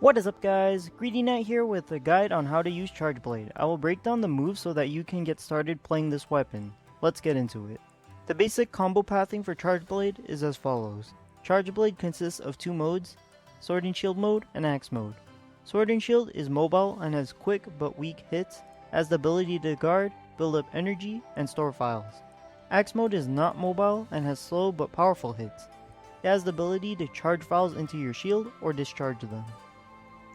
What is up guys, Greedy Knight here with a guide on how to use Charge Blade. I will break down the moves so that you can get started playing this weapon. Let's get into it. The basic combo pathing for Charge Blade is as follows. Charge Blade consists of two modes, Sword and Shield mode and Axe mode. Sword and Shield is mobile and has quick but weak hits, has the ability to guard, build up energy, and store files. Axe mode is not mobile and has slow but powerful hits. It has the ability to charge files into your shield or discharge them.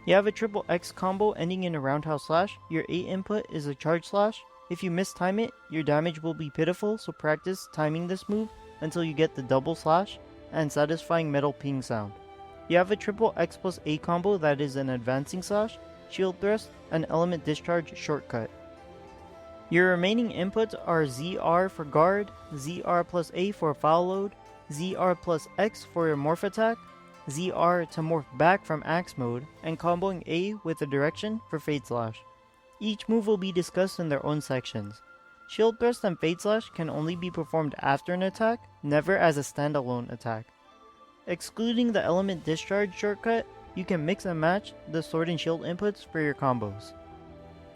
You have a triple X combo ending in a roundhouse slash. Your A input is a charge slash. If you mistime it, your damage will be pitiful, so practice timing this move until you get the double slash and satisfying metal ping sound. You have a triple X plus A combo that is an advancing slash, shield thrust, and element discharge shortcut. Your remaining inputs are ZR for guard, ZR plus A for Phial Load, ZR plus X for your morph attack, ZR to morph back from Axe mode, and comboing A with a direction for Fade Slash. Each move will be discussed in their own sections. Shield Thrust and Fade Slash can only be performed after an attack, never as a standalone attack. Excluding the Element Discharge shortcut, you can mix and match the Sword and Shield inputs for your combos.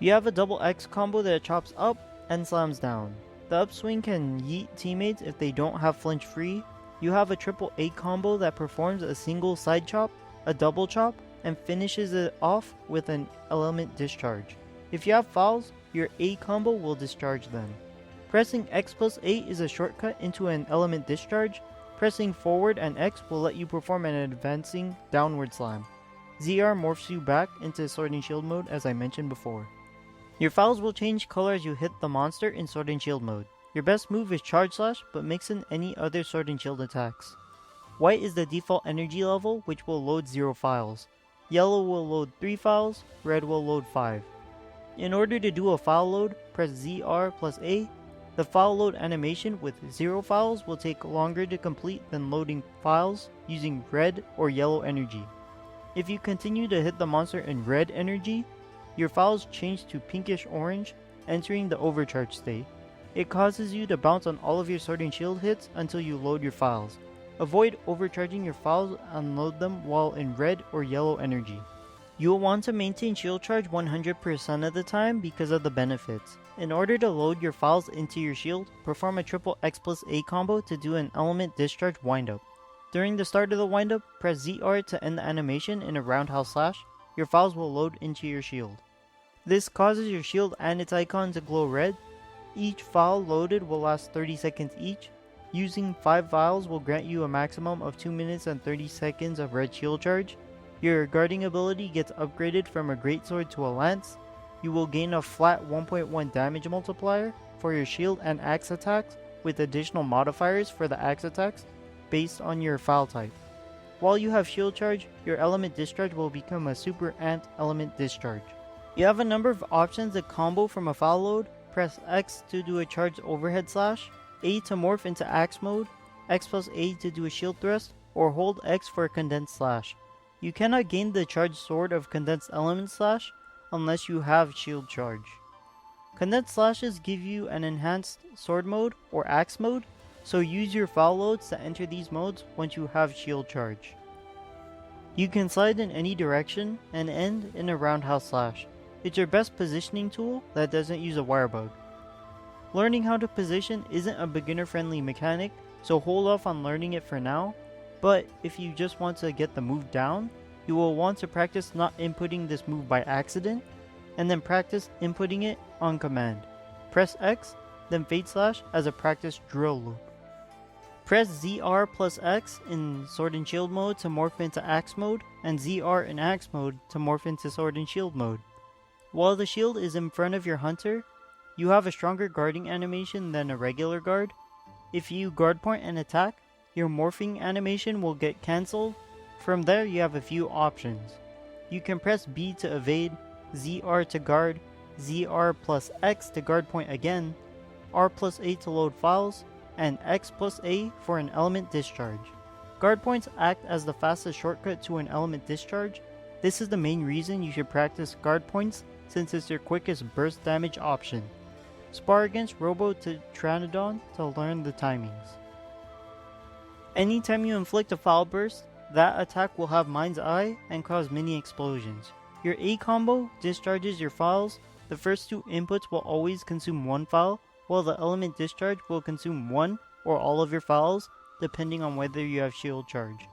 You have a double X combo that chops up and slams down. The upswing can yeet teammates if they don't have flinch free. You have a triple A combo that performs a single side chop, a double chop, and finishes it off with an element discharge. If you have files, your A combo will discharge them. Pressing X plus A is a shortcut into an element discharge. Pressing forward and X will let you perform an advancing downward slam. ZR morphs you back into Sword and Shield mode as I mentioned before. Your files will change color as you hit the monster in Sword and Shield mode. Your best move is Charge Slash, but mix in any other Sword and Shield attacks. White is the default energy level, which will load 0 files. Yellow will load 3 files, red will load 5. In order to do a Phial Load, press ZR plus A. The Phial Load animation with 0 files will take longer to complete than loading files using red or yellow energy. If you continue to hit the monster in red energy, your files change to pinkish orange, entering the overcharge state. It causes you to bounce on all of your Sword and Shield hits until you load your files. Avoid overcharging your files and load them while in red or yellow energy. You will want to maintain shield charge 100% of the time because of the benefits. In order to load your files into your shield, perform a triple X plus A combo to do an element discharge windup. During the start of the windup, press ZR to end the animation in a roundhouse slash. Your files will load into your shield. This causes your shield and its icon to glow red. Each file loaded will last 30 seconds each. Using 5 vials will grant you a maximum of 2 minutes and 30 seconds of red shield charge. Your guarding ability gets upgraded from a greatsword to a lance. You will gain a flat 1.1 damage multiplier for your shield and axe attacks with additional modifiers for the axe attacks based on your Phial type. While you have shield charge, your element discharge will become a super ant element discharge. You have a number of options to combo from a Phial Load. Press X to do a charged overhead slash, A to morph into Axe mode, X plus A to do a shield thrust, or hold X for a condensed slash. You cannot gain the charged sword of condensed element slash unless you have shield charge. Condensed slashes give you an enhanced sword mode or axe mode, so use your Phial Loads to enter these modes once you have shield charge. You can slide in any direction and end in a roundhouse slash. It's your best positioning tool that doesn't use a wire bug. Learning how to position isn't a beginner-friendly mechanic, so hold off on learning it for now, but if you just want to get the move down, you will want to practice not inputting this move by accident, and then practice inputting it on command. Press X, then Fade Slash as a practice drill loop. Press ZR plus X in Sword and Shield mode to morph into Axe mode, and ZR in Axe mode to morph into Sword and Shield mode. While the shield is in front of your hunter, you have a stronger guarding animation than a regular guard. If you guard point and attack, your morphing animation will get cancelled. From there you have a few options. You can press B to evade, ZR to guard, ZR plus X to guard point again, R plus A to load files, and X plus A for an element discharge. Guard points act as the fastest shortcut to an element discharge. This is the main reason you should practice guard points since it's your quickest burst damage option. Spar against Robo to Pteranodon to learn the timings. Anytime you inflict a Phial Burst, that attack will have Mind's Eye and cause mini explosions. Your A combo discharges your Phials. The first two inputs will always consume one Phial, while the element discharge will consume one or all of your Phials, depending on whether you have shield charge.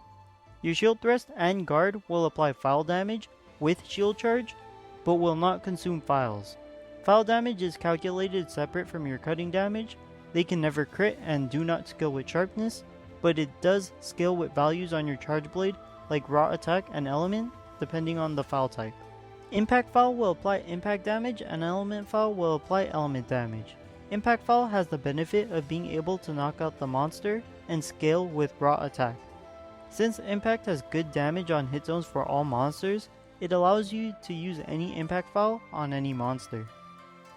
Your shield thrust and guard will apply Phial damage with shield charge, but will not consume Phials. Phial damage is calculated separate from your cutting damage. They can never crit and do not scale with sharpness, but it does scale with values on your charge blade like raw attack and element, depending on the Phial type. Impact Phial will apply impact damage and element Phial will apply element damage. Impact Phial has the benefit of being able to knock out the monster and scale with raw attack. Since impact has good damage on hit zones for all monsters, it allows you to use any impact Phial on any monster.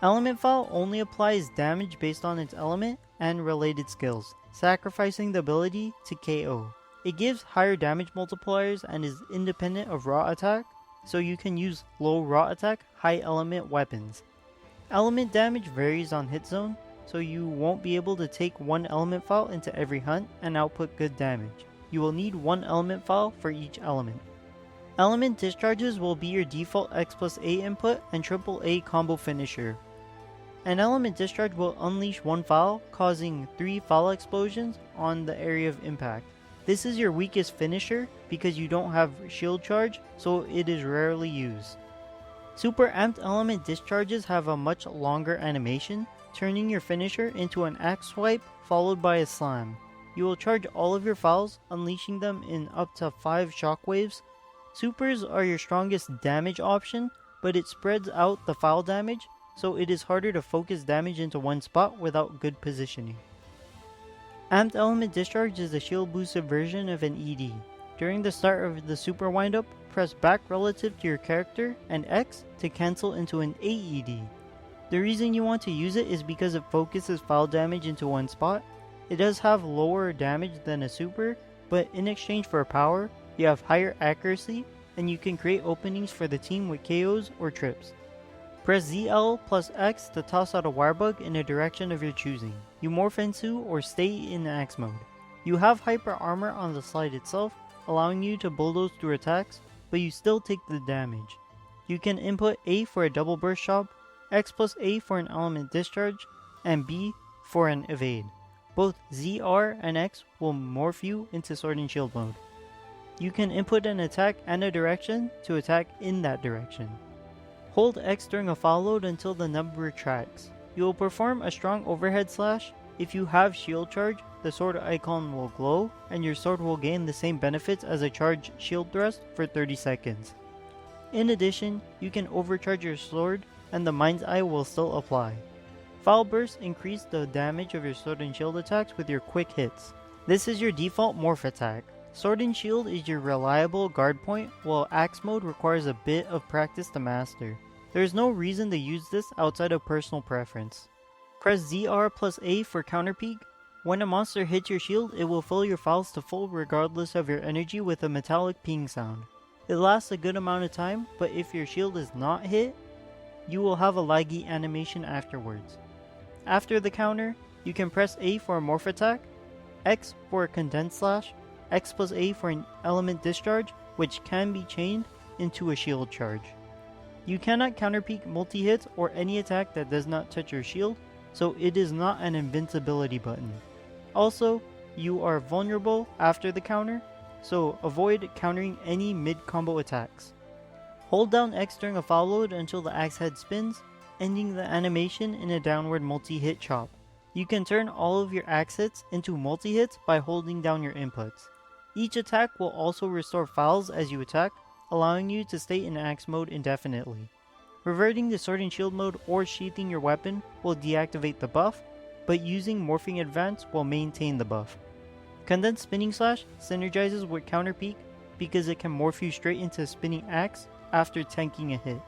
Element Phial only applies damage based on its element and related skills, sacrificing the ability to KO. It gives higher damage multipliers and is independent of raw attack, so you can use low raw attack, high element weapons. Element damage varies on hit zone, so you won't be able to take one element Phial into every hunt and output good damage. You will need one element Phial for each element. Element discharges will be your default X plus A input and triple A combo finisher. An element discharge will unleash one Phial, causing 3 Phial explosions on the area of impact. This is your weakest finisher because you don't have shield charge, so it is rarely used. Super amped element discharges have a much longer animation, turning your finisher into an axe swipe followed by a slam. You will charge all of your Phials, unleashing them in up to 5 shockwaves. Supers are your strongest damage option, but it spreads out the Phial damage, so it is harder to focus damage into one spot without good positioning. Amped Element Discharge is a shield boosted version of an ED. During the start of the super windup, press back relative to your character and X to cancel into an AED. The reason you want to use it is because it focuses Phial damage into one spot. It does have lower damage than a super, but in exchange for power, you have higher accuracy and you can create openings for the team with KOs or trips. Press ZL plus X to toss out a wirebug in a direction of your choosing. You morph into or stay in axe mode. You have hyper armor on the slide itself, allowing you to bulldoze through attacks, but you still take the damage. You can input A for a double burst chop, X plus A for an element discharge, and B for an evade. Both ZR and X will morph you into sword and shield mode. You can input an attack and a direction to attack in that direction. Hold X during a Phial load until the number retracts. You will perform a strong overhead slash. If you have shield charge, the sword icon will glow, and your sword will gain the same benefits as a charged shield thrust for 30 seconds. In addition, you can overcharge your sword, and the Mind's Eye will still apply. Phial Bursts increase the damage of your sword and shield attacks with your quick hits. This is your default morph attack. Sword and shield is your reliable guard point, while axe mode requires a bit of practice to master. There is no reason to use this outside of personal preference. Press ZR plus A for counter peek. When a monster hits your shield, it will fill your Phials to full regardless of your energy with a metallic ping sound. It lasts a good amount of time, but if your shield is not hit, you will have a laggy animation afterwards. After the counter, you can press A for a morph attack, X for a condensed slash, X plus A for an element discharge, which can be chained into a shield charge. You cannot counterpeek multi-hits or any attack that does not touch your shield, so it is not an invincibility button. Also, you are vulnerable after the counter, so avoid countering any mid-combo attacks. Hold down X during a Phial load until the axe head spins, ending the animation in a downward multi-hit chop. You can turn all of your axe hits into multi-hits by holding down your inputs. Each attack will also restore Phials as you attack, allowing you to stay in axe mode indefinitely. Reverting to sword and shield mode or sheathing your weapon will deactivate the buff, but using Morphing Advance will maintain the buff. Condensed Spinning Slash synergizes with Counter Peek because it can morph you straight into a spinning axe after tanking a hit.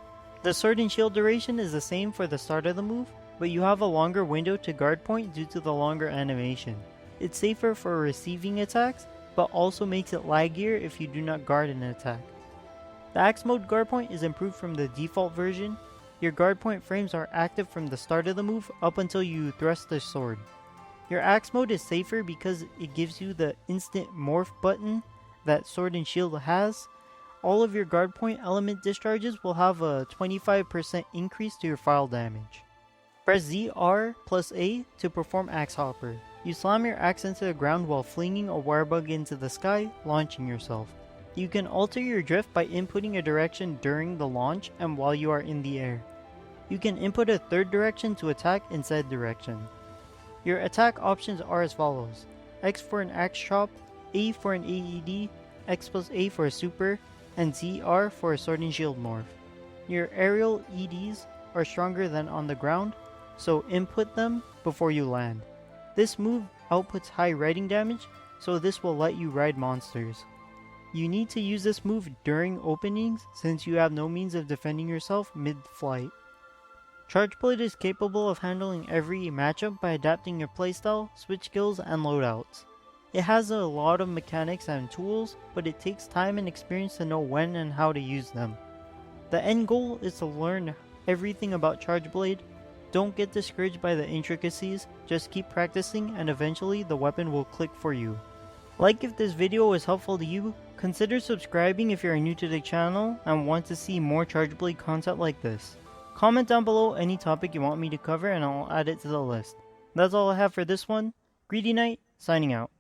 The sword and shield duration is the same for the start of the move, but you have a longer window to guard point due to the longer animation. It's safer for receiving attacks, but also makes it laggier if you do not guard an attack. The axe mode guard point is improved from the default version. Your guard point frames are active from the start of the move up until you thrust the sword. Your axe mode is safer because it gives you the instant morph button that Sword and Shield has, all of your guard point element discharges will have a 25% increase to your Phial damage. Press ZR plus A to perform Axe Hopper. You slam your axe into the ground while flinging a wirebug into the sky, launching yourself. You can alter your drift by inputting a direction during the launch and while you are in the air. You can input a third direction to attack in said direction. Your attack options are as follows: X for an axe chop, A for an AED, X plus A for a super, and ZR for a sword and shield morph. Your aerial EDs are stronger than on the ground, so input them before you land. This move outputs high riding damage, so this will let you ride monsters. You need to use this move during openings since you have no means of defending yourself mid-flight. Charge Blade is capable of handling every matchup by adapting your playstyle, switch skills, and loadouts. It has a lot of mechanics and tools, but it takes time and experience to know when and how to use them. The end goal is to learn everything about Charge Blade. Don't get discouraged by the intricacies, just keep practicing and eventually the weapon will click for you. Like if this video was helpful to you, consider subscribing if you are new to the channel and want to see more Charge Blade content like this. Comment down below any topic you want me to cover and I'll add it to the list. That's all I have for this one. Greedy Knight, signing out.